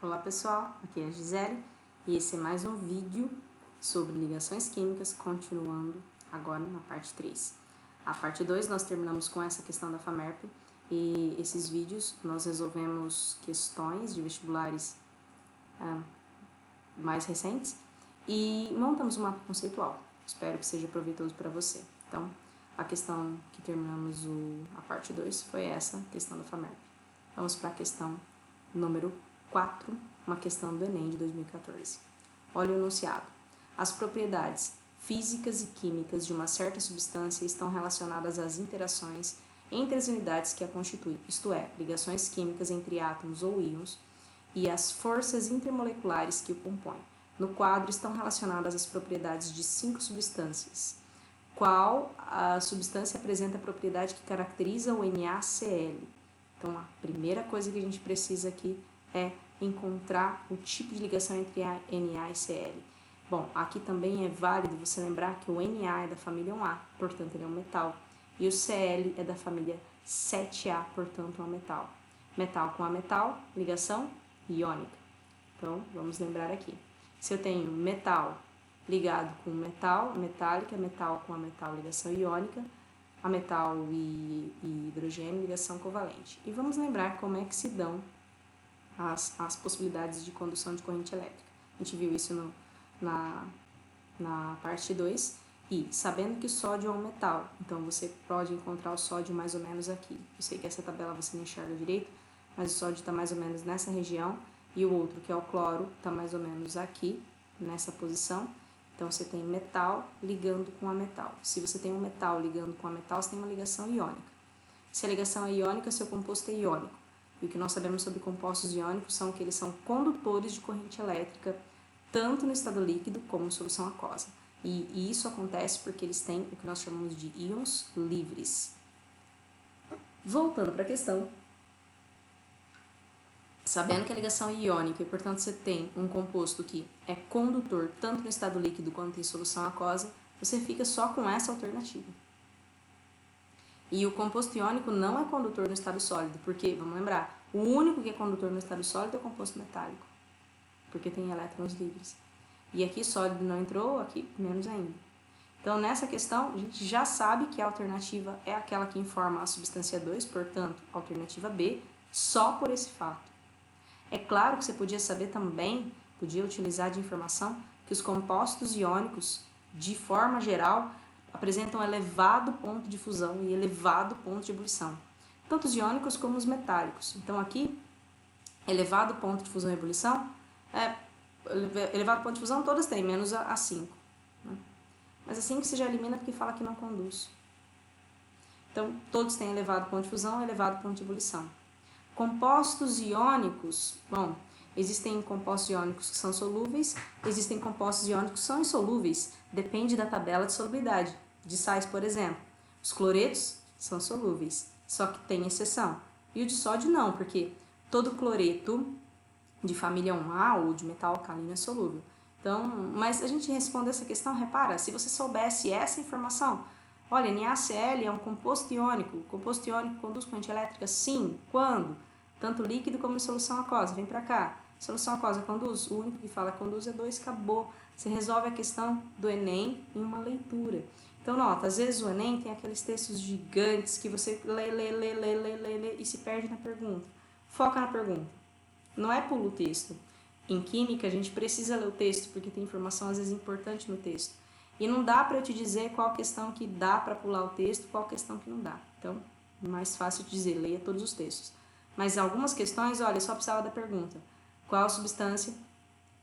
Olá pessoal, aqui é a Gisele e esse é mais um vídeo sobre ligações químicas, continuando agora na parte 3. A parte 2 nós terminamos com essa questão da FAMERP e esses vídeos nós resolvemos questões de vestibulares mais recentes e montamos um mapa conceitual. Espero que seja proveitoso para você. Então, a questão que terminamos a parte 2 foi essa questão da FAMERP. Vamos para a questão número 4, uma questão do Enem de 2014. Olha o enunciado. As propriedades físicas e químicas de uma certa substância estão relacionadas às interações entre as unidades que a constituem, isto é, ligações químicas entre átomos ou íons, e as forças intermoleculares que o compõem. No quadro estão relacionadas as propriedades de 5 substâncias. Qual a substância apresenta a propriedade que caracteriza o NaCl? Então, a primeira coisa que a gente precisa aqui é encontrar o tipo de ligação entre a Na e Cl. Bom, aqui também é válido você lembrar que o Na é da família 1A, portanto ele é um metal, e o Cl é da família 7A, portanto é um metal. Metal com ametal, ligação iônica. Então, vamos lembrar aqui. Se eu tenho metal ligado com metal, metálica, metal com ametal, ligação iônica, a metal e hidrogênio, ligação covalente. E vamos lembrar como é que se dão as possibilidades de condução de corrente elétrica. A gente viu isso na parte 2. E sabendo que o sódio é um metal, então você pode encontrar o sódio mais ou menos aqui. Eu sei que essa tabela você não enxerga direito, mas o sódio está mais ou menos nessa região. E o outro, que é o cloro, está mais ou menos aqui, nessa posição. Então, você tem metal ligando com a metal. Se você tem um metal ligando com a metal, você tem uma ligação iônica. Se a ligação é iônica, seu composto é iônico. E o que nós sabemos sobre compostos iônicos são que eles são condutores de corrente elétrica, tanto no estado líquido como em solução aquosa. E isso acontece porque eles têm o que nós chamamos de íons livres. Voltando para a questão, sabendo que a ligação é iônica e, portanto, você tem um composto que é condutor tanto no estado líquido quanto em solução aquosa, você fica só com essa alternativa. E o composto iônico não é condutor no estado sólido, porque, vamos lembrar, o único que é condutor no estado sólido é o composto metálico, porque tem elétrons livres. E aqui sólido não entrou, aqui menos ainda. Então, nessa questão, a gente já sabe que a alternativa é aquela que informa a substância 2, portanto, alternativa B, só por esse fato. É claro que você podia saber também, podia utilizar de informação, que os compostos iônicos, de forma geral, apresentam elevado ponto de fusão e elevado ponto de ebulição. Tanto os iônicos como os metálicos. Então aqui, elevado ponto de fusão e ebulição, elevado ponto de fusão todas têm, menos a 5. Né? Mas a 5 você já elimina porque fala que não conduz. Então todos têm elevado ponto de fusão e elevado ponto de ebulição. Compostos iônicos, bom, existem compostos iônicos que são solúveis, existem compostos iônicos que são insolúveis, depende da tabela de solubilidade. De sais, por exemplo, os cloretos são solúveis, só que tem exceção. E o de sódio não, porque todo cloreto de família 1A ou de metal alcalino é solúvel. Então, mas a gente responde essa questão, repara, se você soubesse essa informação, olha, NaCl é um composto iônico. O composto iônico conduz corrente elétrica? Sim. Quando? Tanto líquido como em solução aquosa. Vem pra cá. Solução aquosa conduz? O único que fala conduz é 2, acabou. Você resolve a questão do Enem em uma leitura. Então, nota, às vezes o Enem tem aqueles textos gigantes que você lê e se perde na pergunta. Foca na pergunta. Não é pula o texto. Em química, a gente precisa ler o texto porque tem informação às vezes importante no texto. E não dá para eu te dizer qual questão que dá para pular o texto, qual questão que não dá. Então, é mais fácil de dizer, leia todos os textos. Mas algumas questões, olha, só precisava da pergunta. Qual substância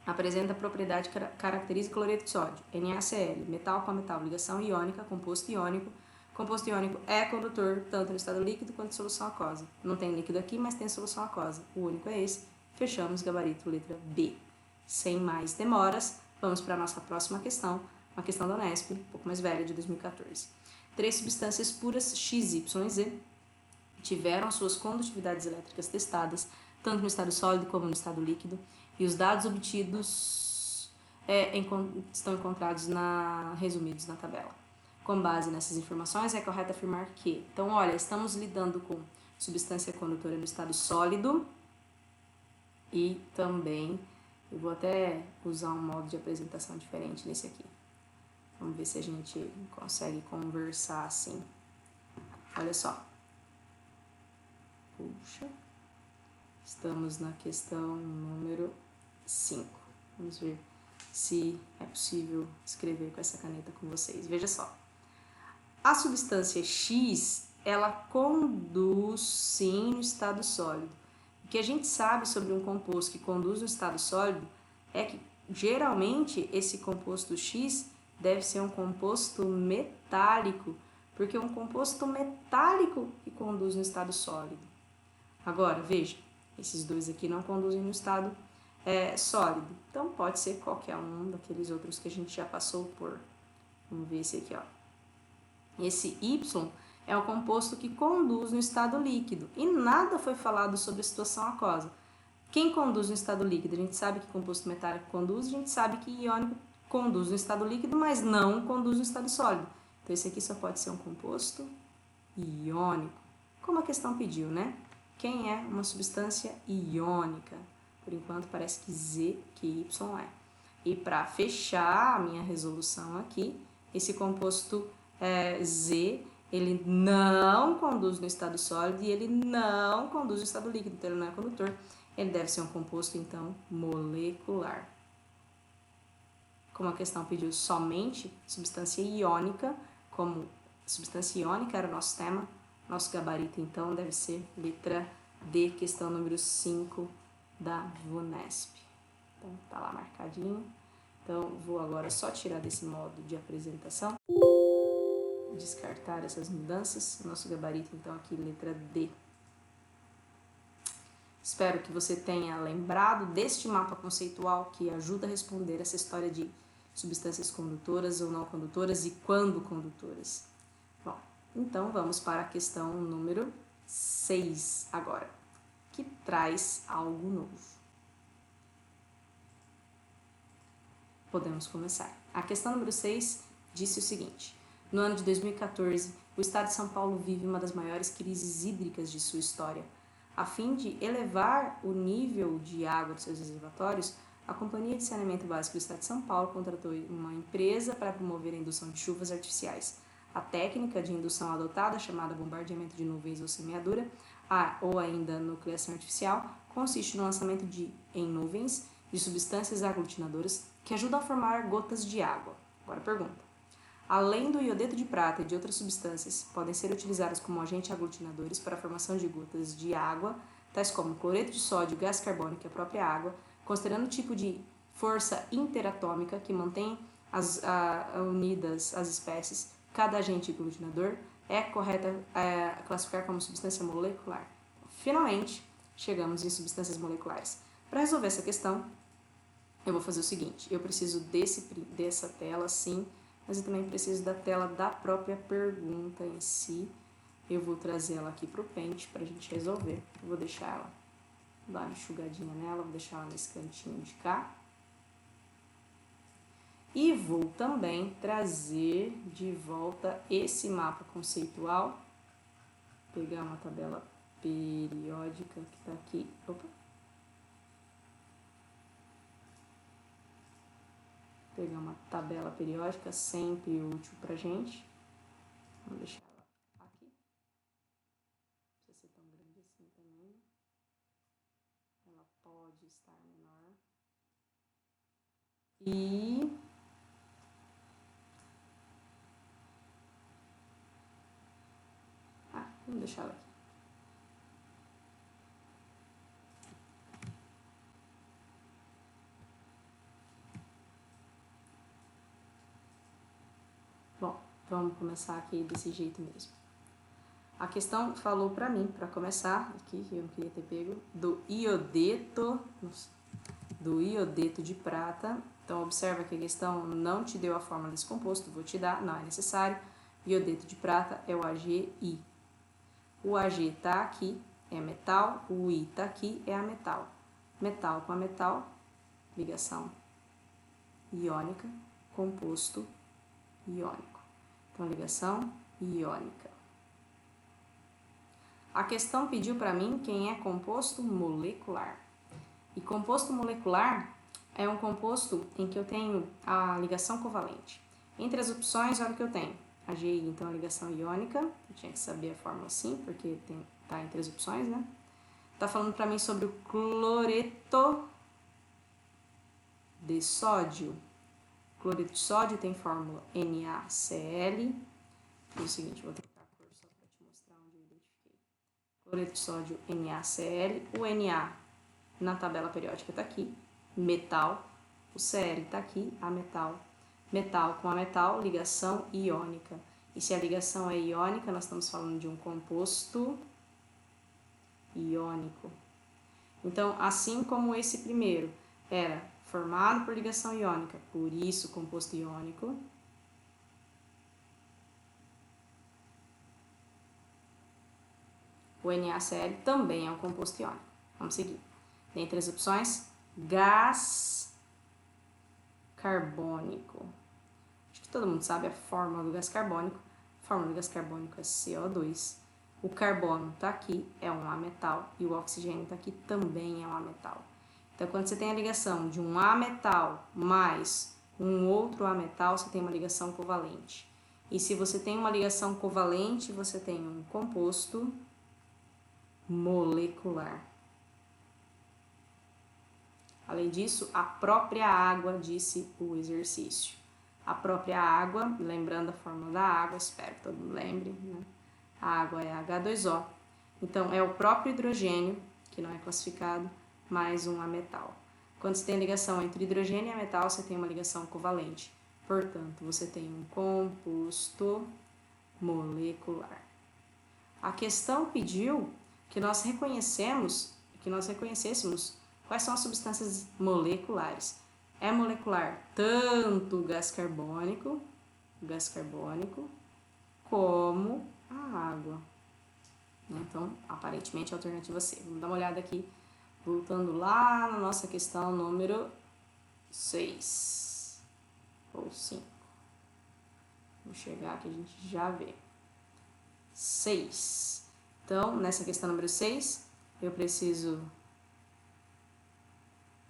apresenta a propriedade que caracteriza cloreto de sódio? NaCl, metal com metal, ligação iônica, composto iônico. Composto iônico é condutor tanto no estado líquido quanto em solução aquosa. Não tem líquido aqui, mas tem solução aquosa. O único é esse. Fechamos, gabarito, letra B. Sem mais demoras, vamos para a nossa próxima questão. Uma questão da Unesp, um pouco mais velha, de 2014. 3 substâncias puras X, Y e Z tiveram suas condutividades elétricas testadas, tanto no estado sólido como no estado líquido, e os dados obtidos estão encontrados resumidos na tabela. Com base nessas informações, é correto afirmar que, então, olha, estamos lidando com substância condutora no estado sólido, E também, eu vou até usar um modo de apresentação diferente nesse aqui. Vamos ver se a gente consegue conversar assim. Olha só. Puxa. Estamos na questão número 5. Vamos ver se é possível escrever com essa caneta com vocês. Veja só. A substância X, ela conduz sim no estado sólido. O que a gente sabe sobre um composto que conduz no estado sólido é que geralmente esse composto X deve ser um composto metálico, porque é um composto metálico que conduz no estado sólido. Agora, veja, esses dois aqui não conduzem no estado sólido, então pode ser qualquer um daqueles outros que a gente já passou por. Vamos ver esse aqui, ó. Esse Y é o composto que conduz no estado líquido e nada foi falado sobre a situação aquosa. Quem conduz no estado líquido? A gente sabe que composto metálico conduz, a gente sabe que iônico conduz no estado líquido, mas não conduz no estado sólido. Então esse aqui só pode ser um composto iônico, como a questão pediu, né? Quem é uma substância iônica? Por enquanto parece que Z, que Y é. E para fechar a minha resolução aqui, esse composto Z, ele não conduz no estado sólido e ele não conduz no estado líquido, então ele não é condutor. Ele deve ser um composto, então, molecular. Como a questão pediu somente substância iônica, como substância iônica era o nosso tema, nosso gabarito, então, deve ser letra D, questão número 5 da VUNESP. Então, tá lá marcadinho. Então, vou agora só tirar desse modo de apresentação, descartar essas mudanças. Nosso gabarito, então, aqui, letra D. Espero que você tenha lembrado deste mapa conceitual que ajuda a responder essa história de substâncias condutoras ou não condutoras e quando condutoras. Bom, então vamos para a questão número 6 agora, que traz algo novo. Podemos começar. A questão número 6 disse o seguinte: no ano de 2014, o estado de São Paulo vive uma das maiores crises hídricas de sua história. A fim de elevar o nível de água dos seus reservatórios, a Companhia de Saneamento Básico do Estado de São Paulo contratou uma empresa para promover a indução de chuvas artificiais. A técnica de indução adotada, chamada bombardeamento de nuvens ou semeadura, ou ainda nucleação artificial, consiste no lançamento em nuvens de substâncias aglutinadoras que ajudam a formar gotas de água. Agora pergunta. Além do iodeto de prata e de outras substâncias, podem ser utilizadas como agentes aglutinadores para a formação de gotas de água, tais como cloreto de sódio, gás carbônico e a própria água, considerando o tipo de força interatômica que mantém unidas as espécies. Cada agente aglutinador é correto classificar como substância molecular. Finalmente, chegamos em substâncias moleculares. Para resolver essa questão, eu vou fazer o seguinte: eu preciso dessa tela, sim, mas eu também preciso da tela da própria pergunta em si. Eu vou trazer ela aqui para o pente para a gente resolver. Eu vou deixar ela, dar uma enxugadinha nela, vou deixar ela nesse cantinho de cá. E vou também trazer de volta esse mapa conceitual, pegar uma tabela periódica que está aqui. Opa! Pegar uma tabela periódica, sempre útil pra gente. Vamos deixar ela aqui. Não precisa ser tão grande assim também. Ela pode estar menor. E vamos deixar ela aqui. Bom, vamos começar aqui desse jeito mesmo. A questão falou para mim, para começar, aqui, eu não queria ter pego, do iodeto de prata. Então, observa que a questão não te deu a fórmula desse composto, vou te dar, não é necessário. Iodeto de prata é o AgI. O Ag está aqui, é metal, o I está aqui, é a metal. Metal com a metal, ligação iônica, composto iônico. Então, ligação iônica. A questão pediu para mim quem é composto molecular. E composto molecular é um composto em que eu tenho a ligação covalente. Entre as opções, olha o que eu tenho. A GI, então, a ligação iônica. Eu tinha que saber a fórmula sim, porque tá entre as opções, né? Tá falando para mim sobre o cloreto de sódio. O cloreto de sódio tem fórmula NaCl. É o seguinte, vou tentar a cor só para te mostrar onde eu identifiquei. Cloreto de sódio NaCl. O Na na tabela periódica está aqui. Metal. O Cl está aqui. A metal. Metal com a metal, ligação iônica. E se a ligação é iônica, nós estamos falando de um composto iônico. Então, assim como esse primeiro era formado por ligação iônica, por isso composto iônico, o NaCl também é um composto iônico. Vamos seguir. Dentre as opções, gás carbônico. Acho que todo mundo sabe a fórmula do gás carbônico. A fórmula do gás carbônico é CO2. O carbono está aqui, é um ametal, e o oxigênio está aqui, também é um ametal. Então, quando você tem a ligação de um ametal mais um outro ametal, você tem uma ligação covalente. E se você tem uma ligação covalente, você tem um composto molecular. Além disso, a própria água, disse o exercício. A própria água, lembrando a fórmula da água, espero que todo mundo lembre, né? A água é H2O. Então, é o próprio hidrogênio, que não é classificado, mais um ametal. Quando você tem ligação entre hidrogênio e ametal, você tem uma ligação covalente. Portanto, você tem um composto molecular. A questão pediu que nós reconhecêssemos quais são as substâncias moleculares. É molecular tanto o gás carbônico, como a água. Então, aparentemente, a alternativa C. Vamos dar uma olhada aqui, voltando lá na nossa questão número 6 ou 5. Vamos chegar aqui, a gente já vê. 6. Então, nessa questão número 6, eu preciso...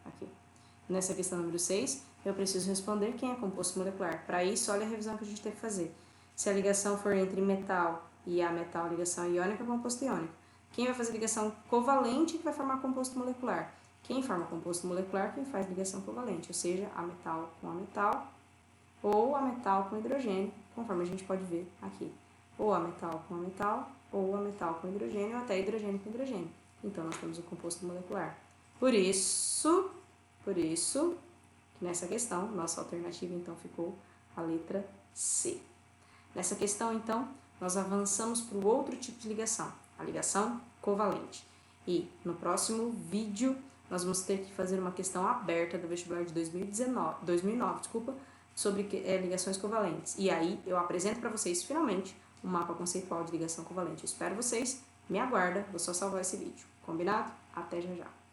Aqui. Nessa questão número 6, eu preciso responder quem é composto molecular. Para isso, olha a revisão que a gente tem que fazer. Se a ligação for entre metal e ametal, ligação iônica, composto iônico. Quem vai fazer ligação covalente que vai formar composto molecular? Quem forma composto molecular, quem faz ligação covalente, ou seja, ametal com ametal ou ametal com hidrogênio, conforme a gente pode ver aqui. Ou ametal com ametal, ou ametal com hidrogênio, ou até hidrogênio com hidrogênio. Então, nós temos o composto molecular. Por isso, que nessa questão, nossa alternativa, então, ficou a letra C. Nessa questão, então, nós avançamos para o outro tipo de ligação, a ligação covalente. E no próximo vídeo, nós vamos ter que fazer uma questão aberta do vestibular de 2009, sobre ligações covalentes. E aí, eu apresento para vocês, finalmente, um mapa conceitual de ligação covalente. Eu espero vocês, me aguarda, vou só salvar esse vídeo. Combinado? Até já já!